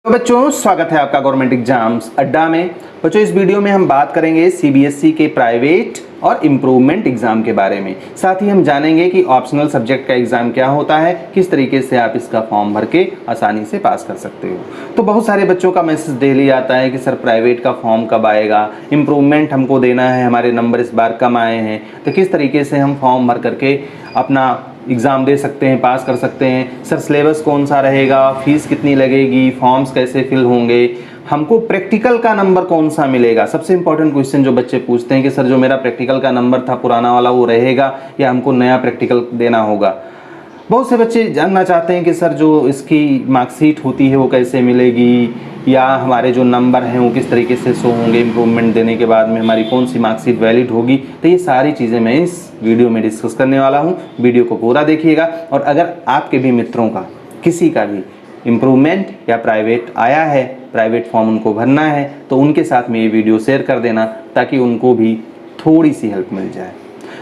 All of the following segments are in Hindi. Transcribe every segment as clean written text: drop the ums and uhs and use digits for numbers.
तो बच्चों स्वागत है आपका गवर्नमेंट एग्जाम्स अड्डा में। बच्चों इस वीडियो में हम बात करेंगे सीबीएसई के प्राइवेट और इम्प्रूवमेंट एग्जाम के बारे में। साथ ही हम जानेंगे कि ऑप्शनल सब्जेक्ट का एग्जाम क्या होता है, किस तरीके से आप इसका फॉर्म भर के आसानी से पास कर सकते हो। तो बहुत सारे बच्चों का मैसेज डेली आता है कि सर प्राइवेट का फॉर्म कब आएगा, इम्प्रूवमेंट हमको देना है, हमारे नंबर इस बार कम आए हैं, तो किस तरीके से हम फॉर्म भर करके अपना एग्ज़ाम दे सकते हैं, पास कर सकते हैं। सर सिलेबस कौन सा रहेगा, फीस कितनी लगेगी, फॉर्म्स कैसे फिल होंगे, हमको प्रैक्टिकल का नंबर कौन सा मिलेगा। सबसे इंपॉर्टेंट क्वेश्चन जो बच्चे पूछते हैं कि सर जो मेरा प्रैक्टिकल का नंबर था पुराना वाला वो रहेगा या हमको नया प्रैक्टिकल देना होगा। बहुत से बच्चे जानना चाहते हैं कि सर जो इसकी मार्कशीट होती है वो कैसे मिलेगी, या हमारे जो नंबर हैं वो किस तरीके से शो होंगे, इम्प्रूवमेंट देने के बाद में हमारी कौन सी मार्कशीट वैलिड होगी। तो ये सारी चीज़ें मैं इस वीडियो में डिस्कस करने वाला हूँ। वीडियो को पूरा देखिएगा। और अगर आपके भी मित्रों का किसी का भी इम्प्रूवमेंट या प्राइवेट आया है, प्राइवेट फॉर्म उनको भरना है, तो उनके साथ में ये वीडियो शेयर कर देना ताकि उनको भी थोड़ी सी हेल्प मिल जाए।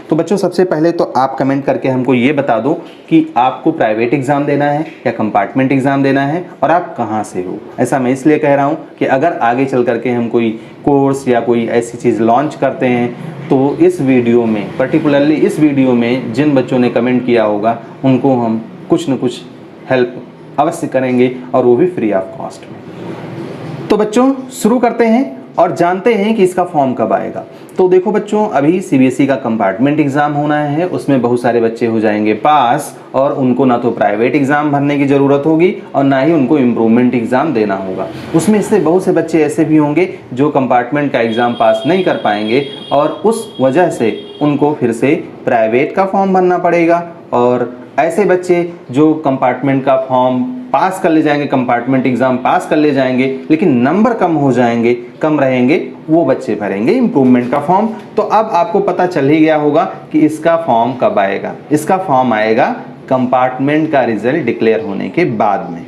तो बच्चों सबसे पहले तो आप कमेंट करके हमको ये बता दो कि आपको प्राइवेट एग्ज़ाम देना है या कंपार्टमेंट एग्ज़ाम देना है और आप कहाँ से हो। ऐसा मैं इसलिए कह रहा हूँ कि अगर आगे चल करके हम कोई कोर्स या कोई ऐसी चीज़ लॉन्च करते हैं तो इस वीडियो में, पर्टिकुलरली इस वीडियो में जिन बच्चों ने कमेंट किया होगा उनको हम कुछ न कुछ हेल्प अवश्य करेंगे, और वो भी फ्री ऑफ कॉस्ट में। तो बच्चों शुरू करते हैं और जानते हैं कि इसका फॉर्म कब आएगा। तो देखो बच्चों, अभी सीबीएसई का कंपार्टमेंट एग्जाम होना है, उसमें बहुत सारे बच्चे हो जाएंगे पास, और उनको ना तो प्राइवेट एग्जाम भरने की ज़रूरत होगी और ना ही उनको इम्प्रूवमेंट एग्जाम देना होगा। उसमें से बहुत से बच्चे ऐसे भी होंगे जो कंपार्टमेंट का एग्ज़ाम पास नहीं कर पाएंगे और उस वजह से उनको फिर से प्राइवेट का फॉर्म भरना पड़ेगा। और ऐसे बच्चे जो कंपार्टमेंट का फॉर्म पास कर ले जाएंगे, कंपार्टमेंट एग्जाम पास कर ले जाएंगे, लेकिन नंबर कम हो जाएंगे, कम रहेंगे, वो बच्चे भरेंगे इम्प्रूवमेंट का फॉर्म। तो अब आपको पता चल ही गया होगा कि इसका फॉर्म कब आएगा। इसका फॉर्म आएगा कंपार्टमेंट का रिजल्ट डिक्लेयर होने के बाद में।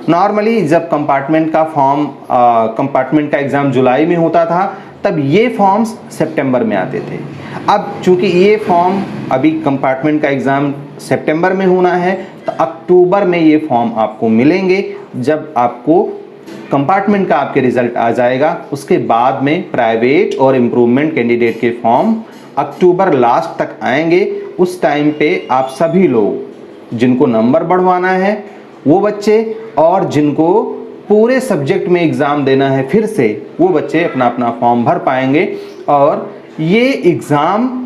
नॉर्मली जब कंपार्टमेंट का एग्ज़ाम जुलाई में होता था, तब ये फॉर्म्स सितंबर में आते थे। अब चूंकि ये फॉर्म अभी कंपार्टमेंट का एग्ज़ाम सितंबर में होना है, तो अक्टूबर में ये फॉर्म आपको मिलेंगे। जब आपको कंपार्टमेंट का आपके रिजल्ट आ जाएगा, उसके बाद में प्राइवेट और इम्प्रूवमेंट कैंडिडेट के फॉर्म अक्टूबर लास्ट तक आएंगे। उस टाइम पे आप सभी लोग जिनको नंबर बढ़वाना है वो बच्चे, और जिनको पूरे सब्जेक्ट में एग्ज़ाम देना है फिर से, वो बच्चे अपना अपना फॉर्म भर पाएंगे। और ये एग्ज़ाम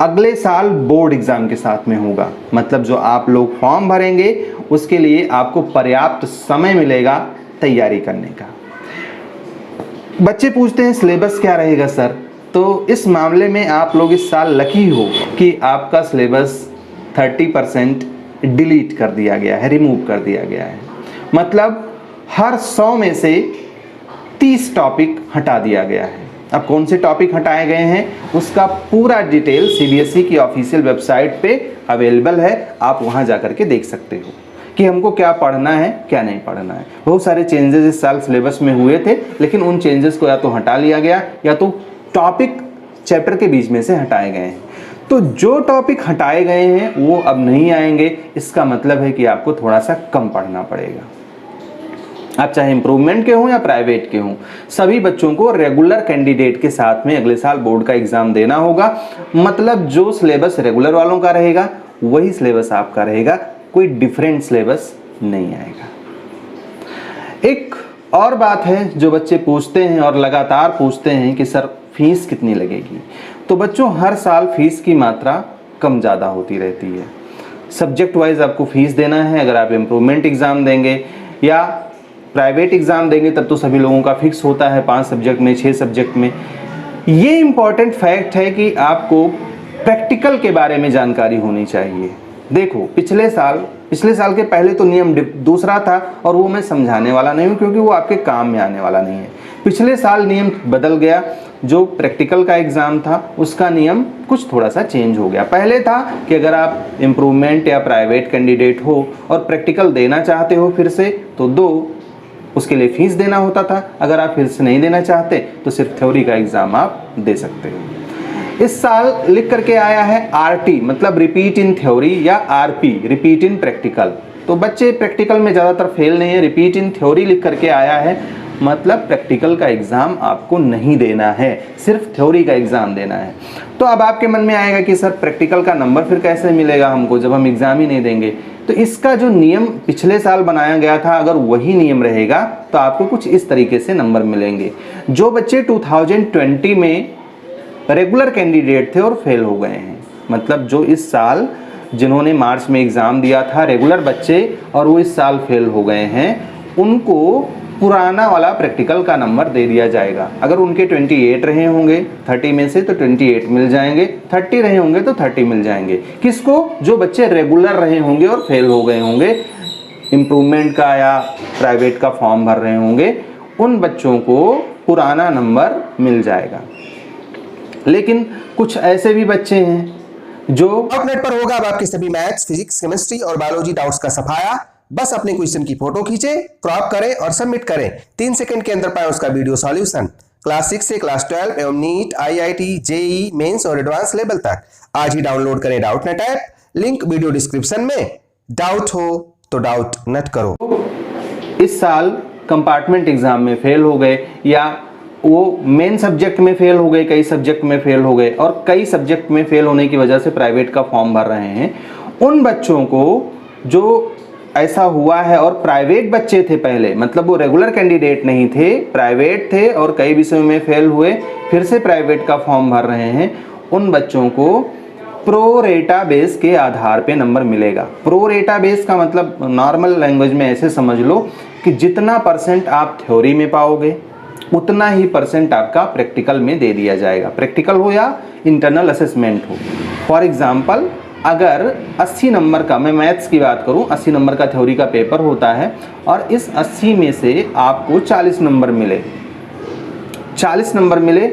अगले साल बोर्ड एग्ज़ाम के साथ में होगा। मतलब जो आप लोग फॉर्म भरेंगे उसके लिए आपको पर्याप्त समय मिलेगा तैयारी करने का। बच्चे पूछते हैं सिलेबस क्या रहेगा सर। तो इस मामले में आप लोग इस साल लकी हो कि आपका सिलेबस 30% डिलीट कर दिया गया है, रिमूव कर दिया गया है। मतलब हर 100 में से 30 टॉपिक हटा दिया गया है। अब कौन से टॉपिक हटाए गए हैं उसका पूरा डिटेल सीबीएसई की ऑफिशियल वेबसाइट पे अवेलेबल है। आप वहां जाकर के देख सकते हो कि हमको क्या पढ़ना है, क्या नहीं पढ़ना है। बहुत सारे चेंजेस इस साल सिलेबस में हुए थे, लेकिन उन चेंजेस को या तो हटा लिया गया या तो टॉपिक चैप्टर के बीच में से हटाए गए हैं। तो जो टॉपिक हटाए गए हैं वो अब नहीं आएंगे। इसका मतलब है कि आपको थोड़ा सा कम पढ़ना पड़ेगा। आप चाहे इम्प्रूवमेंट के हों या प्राइवेट के हों, सभी बच्चों को रेगुलर कैंडिडेट के साथ में अगले साल बोर्ड का एग्जाम देना होगा। मतलब जो सिलेबस रेगुलर वालों का रहेगा वही सिलेबस आपका रहेगा, कोई डिफरेंट सिलेबस नहीं आएगा। एक और बात है जो बच्चे पूछते हैं और लगातार पूछते हैं कि सर फीस कितनी लगेगी। तो बच्चों हर साल फीस की मात्रा कम ज़्यादा होती रहती है। सब्जेक्ट वाइज आपको फीस देना है। अगर आप इम्प्रूवमेंट एग्ज़ाम देंगे या प्राइवेट एग्ज़ाम देंगे तब तो सभी लोगों का फिक्स होता है 5 सब्जेक्ट में, 6 सब्जेक्ट में। ये इम्पॉर्टेंट फैक्ट है कि आपको प्रैक्टिकल के बारे में जानकारी होनी चाहिए। देखो पिछले साल के पहले तो नियम दूसरा था, और वो मैं समझाने वाला नहीं हूँ क्योंकि वो आपके काम में आने वाला नहीं है। पिछले साल नियम बदल गया। जो प्रैक्टिकल का एग्ज़ाम था उसका नियम कुछ थोड़ा सा चेंज हो गया। पहले था कि अगर आप इम्प्रूवमेंट या प्राइवेट कैंडिडेट हो और प्रैक्टिकल देना चाहते हो फिर से, तो दो, उसके लिए फीस देना होता था। अगर आप फिर से नहीं देना चाहते तो सिर्फ थ्योरी का एग्ज़ाम आप दे सकते हो। इस साल लिख करके आया है आरटी, मतलब रिपीट इन थ्योरी, या आरपी रिपीट इन प्रैक्टिकल। तो बच्चे प्रैक्टिकल में ज़्यादातर फेल नहीं है, रिपीट इन थ्योरी लिख करके आया है, मतलब प्रैक्टिकल का एग्ज़ाम आपको नहीं देना है, सिर्फ थ्योरी का एग्ज़ाम देना है। तो अब आपके मन में आएगा कि सर प्रैक्टिकल का नंबर फिर कैसे मिलेगा हमको जब हम एग्ज़ाम ही नहीं देंगे। तो इसका जो नियम पिछले साल बनाया गया था, अगर वही नियम रहेगा तो आपको कुछ इस तरीके से नंबर मिलेंगे। जो बच्चे 2020 में रेगुलर कैंडिडेट थे और फेल हो गए हैं, मतलब जो इस साल जिन्होंने मार्च में एग्ज़ाम दिया था रेगुलर बच्चे और वो इस साल फेल हो गए हैं, उनको पुराना वाला प्रैक्टिकल का नंबर दे दिया जाएगा। अगर उनके 28 रहे होंगे 30 में से तो 28 मिल जाएंगे, 30 रहे होंगे तो 30 मिल जाएंगे। किसको? जो बच्चे रेगुलर रहे होंगे और फेल हो गए होंगे, इम्प्रूवमेंट का या प्राइवेट का फॉर्म भर रहे होंगे, उन बच्चों को पुराना नंबर मिल जाएगा। लेकिन कुछ ऐसे भी बच्चे हैं जो नेट पर होगा अब आपके सभी मैथ्स, फिजिक्स, केमिस्ट्री और बायोलॉजी डाउट्स का सफाया। बस अपने क्वेश्चन की फोटो खींचे, क्रॉप करें और सबमिट करें। 3 सेकंड के अंदर पाएं उसका वीडियो सॉल्यूशन। क्लास 6 से क्लास 12 एवं नीट, IIT, JEE मेंस और एडवांस लेवल तक आज ही डाउनलोड करें Doubtnut app, link video description में। डाउट हो तो डाउट नेट करो। इस साल कंपार्टमेंट एग्जाम में फेल हो गए या वो मेन सब्जेक्ट में फेल हो गए, कई सब्जेक्ट में फेल हो गए और कई सब्जेक्ट में फेल होने की वजह से प्राइवेट का फॉर्म भर रहे हैं, उन बच्चों को जो ऐसा हुआ है और प्राइवेट बच्चे थे पहले, मतलब वो रेगुलर कैंडिडेट नहीं थे, प्राइवेट थे और कई विषयों में फेल हुए, फिर से प्राइवेट का फॉर्म भर रहे हैं, उन बच्चों को प्रो रेटा बेस के आधार पे नंबर मिलेगा। प्रो रेटा बेस का मतलब नॉर्मल लैंग्वेज में ऐसे समझ लो कि जितना परसेंट आप थ्योरी में पाओगे उतना ही परसेंट आपका प्रैक्टिकल में दे दिया जाएगा, प्रैक्टिकल हो या इंटरनल असेसमेंट हो। फॉर एग्जांपल अगर 80 नंबर का, मैं मैथ्स की बात करूं, 80 नंबर का थ्योरी का पेपर होता है और इस 80 में से आपको 40 नंबर मिले, 40 नंबर मिले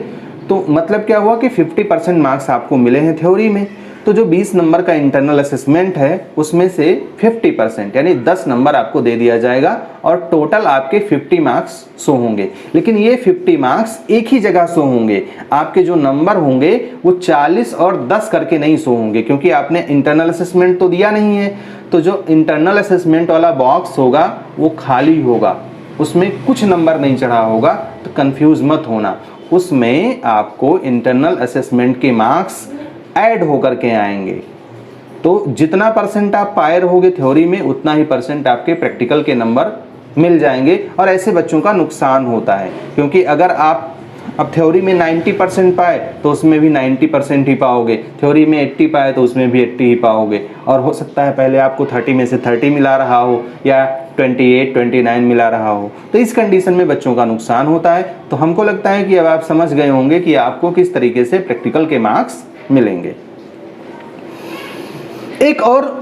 तो मतलब क्या हुआ कि 50% मार्क्स आपको मिले हैं थ्योरी में। तो जो 20 नंबर का इंटरनल असेसमेंट है उसमें से 50% यानी 10 नंबर आपको दे दिया जाएगा और टोटल आपके 50 मार्क्स शो होंगे। लेकिन ये 50 मार्क्स एक ही जगह शो होंगे, आपके जो नंबर होंगे वो 40 और 10 करके नहीं शो होंगे, क्योंकि आपने इंटरनल असेसमेंट तो दिया नहीं है। तो जो इंटरनल असेसमेंट वाला बॉक्स होगा वो खाली होगा, उसमें कुछ नंबर नहीं चढ़ा होगा, तो कंफ्यूज मत होना, उसमें आपको इंटरनल असेसमेंट के मार्क्स ऐड होकर के आएंगे। तो जितना परसेंट आप पाए रहोगे थ्योरी में उतना ही परसेंट आपके प्रैक्टिकल के नंबर मिल जाएंगे। और ऐसे बच्चों का नुकसान होता है, क्योंकि अगर आप अब थ्योरी में 90% पाए तो उसमें भी 90% ही पाओगे, थ्योरी में 80 पाए तो उसमें भी 80 ही पाओगे, और हो सकता है पहले आपको 30 में से 30 मिला रहा हो या 28, 29 मिला रहा हो। तो इस कंडीशन में बच्चों का नुकसान होता है। तो हमको लगता है कि अब आप समझ गए होंगे कि आपको किस तरीके से प्रैक्टिकल के मार्क्स मिलेंगे। एक और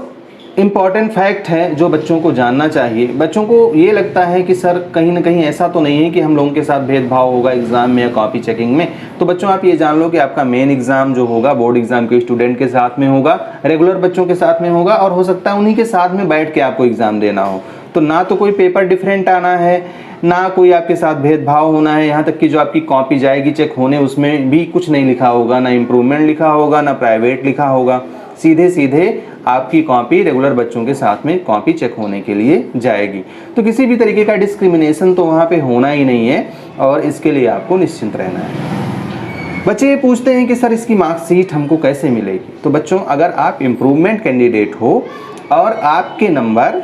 इम्पॉर्टेंट फैक्ट है जो बच्चों को जानना चाहिए। बच्चों को ये लगता है कि सर कहीं ना कहीं ऐसा तो नहीं है कि हम लोगों के साथ भेदभाव होगा एग्जाम में या कॉपी चेकिंग में। तो बच्चों आप ये जान लो कि आपका मेन एग्जाम जो होगा बोर्ड एग्जाम के स्टूडेंट के साथ में होगा, रेगुलर बच्चों के साथ में होगा, और हो सकता है उन्हीं के साथ में बैठ के आपको एग्जाम देना हो। तो ना तो कोई पेपर डिफरेंट आना है, ना कोई आपके साथ भेदभाव होना है। यहाँ तक कि जो आपकी कॉपी जाएगी चेक होने उसमें भी कुछ नहीं लिखा होगा, ना इम्प्रूवमेंट लिखा होगा, ना प्राइवेट लिखा होगा, सीधे सीधे आपकी कॉपी रेगुलर बच्चों के साथ में कॉपी चेक होने के लिए जाएगी। तो किसी भी तरीके का डिस्क्रिमिनेशन तो वहाँ पे होना ही नहीं है और इसके लिए आपको निश्चिंत रहना है। बच्चे ये पूछते हैं कि सर इसकी मार्कशीट हमको कैसे मिलेगी। तो बच्चों अगर आप इम्प्रूवमेंट कैंडिडेट हो और आपके नंबर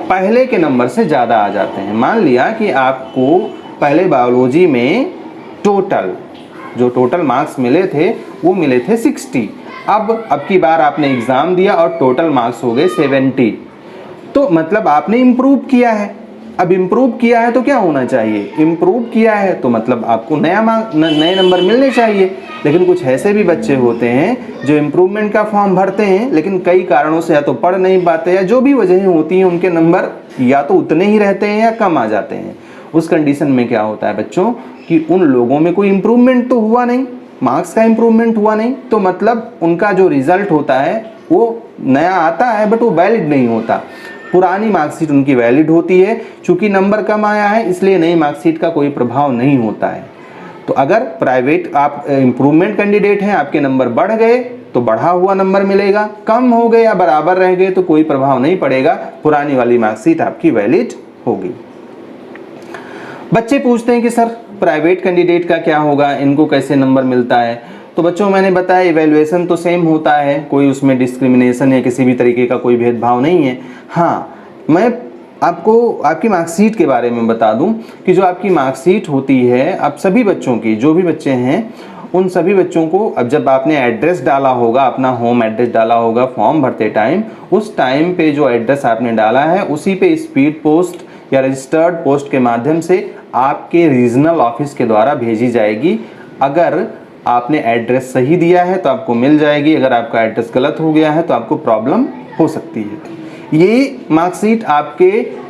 पहले के नंबर से ज़्यादा आ जाते हैं, मान लिया कि आपको पहले बायोलॉजी में टोटल मार्क्स मिले थे वो मिले थे 60, अब की बार आपने एग्ज़ाम दिया और टोटल मार्क्स हो गए 70, तो मतलब आपने इम्प्रूव किया है। अब इम्प्रूव किया है तो क्या होना चाहिए, इम्प्रूव किया है तो मतलब आपको नए नंबर मिलने चाहिए। लेकिन कुछ ऐसे भी बच्चे होते हैं जो इम्प्रूवमेंट का फॉर्म भरते हैं लेकिन कई कारणों से या तो पढ़ नहीं पाते या जो भी वजहें होती हैं उनके नंबर या तो उतने ही रहते हैं या कम आ जाते हैं। उस कंडीशन में क्या होता है बच्चों कि उन लोगों में कोई इम्प्रूवमेंट तो हुआ नहीं, मार्क्स का इम्प्रूवमेंट हुआ नहीं, तो मतलब उनका जो रिजल्ट होता है वो नया आता है बट वो वैलिड नहीं होता। पुरानी मार्कशीट उनकी वैलिड होती है, चूंकि नंबर कम आया है इसलिए नई मार्कशीट का कोई प्रभाव नहीं होता है। तो अगर प्राइवेट आप इम्प्रूवमेंट कैंडिडेट हैं, आपके नंबर बढ़ गए तो बढ़ा हुआ नंबर मिलेगा, कम हो गए या बराबर रह गए तो कोई प्रभाव नहीं पड़ेगा, पुरानी वाली मार्कशीट आपकी वैलिड होगी। बच्चे पूछते हैं कि सर प्राइवेट कैंडिडेट का क्या होगा, इनको कैसे नंबर मिलता है। तो बच्चों मैंने बताया इवैल्यूएशन तो सेम होता है, कोई उसमें डिस्क्रिमिनेशन या किसी भी तरीके का कोई भेदभाव नहीं है। हाँ, मैं आपको आपकी मार्कशीट के बारे में बता दूं कि जो आपकी मार्कशीट होती है, अब सभी बच्चों की, जो भी बच्चे हैं उन सभी बच्चों को, अब जब आपने एड्रेस डाला होगा, अपना होम एड्रेस डाला होगा फॉर्म भरते टाइम, उस टाइम पे जो एड्रेस आपने डाला है उसी पे स्पीड पोस्ट या रजिस्टर्ड पोस्ट के माध्यम से आपके रीजनल ऑफिस के द्वारा भेजी जाएगी। अगर आपने एड्रेस सही दिया है तो आपको मिल जाएगी, अगर आपका एड्रेस गलत हो गया है तो आपको प्रॉब्लम हो सकती है। ये मार्कशीट आपके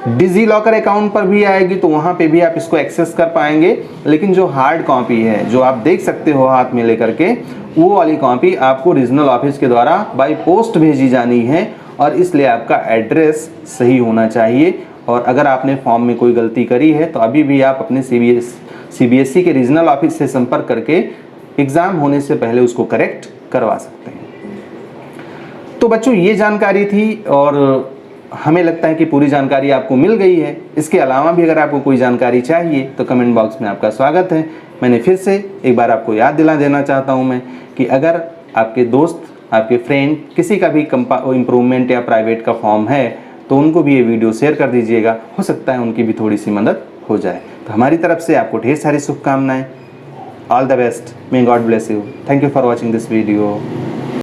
डिजी लॉकर अकाउंट पर भी आएगी, तो वहाँ पे भी आप इसको एक्सेस कर पाएंगे। लेकिन जो हार्ड कॉपी है, जो आप देख सकते हो हाथ में लेकर के, वो वाली कॉपी आपको रीजनल ऑफिस के द्वारा बाय पोस्ट भेजी जानी है, और इसलिए आपका एड्रेस सही होना चाहिए। और अगर आपने फॉर्म में कोई गलती करी है तो अभी भी आप अपने सीबीएसई के रीजनल ऑफिस से संपर्क करके एग्ज़ाम होने से पहले उसको करेक्ट करवा सकते हैं। तो बच्चों ये जानकारी थी, और हमें लगता है कि पूरी जानकारी आपको मिल गई है। इसके अलावा भी अगर आपको कोई जानकारी चाहिए तो कमेंट बॉक्स में आपका स्वागत है। मैंने फिर से एक बार आपको याद दिला देना चाहता हूं मैं कि अगर आपके दोस्त, आपके फ्रेंड किसी का भी इम्प्रूवमेंट या प्राइवेट का फॉर्म है तो उनको भी ये वीडियो शेयर कर दीजिएगा, हो सकता है उनकी भी थोड़ी सी मदद हो जाए। तो हमारी तरफ से आपको ढेर सारी शुभकामनाएं। All the best, may God bless you. Thank you for watching this video.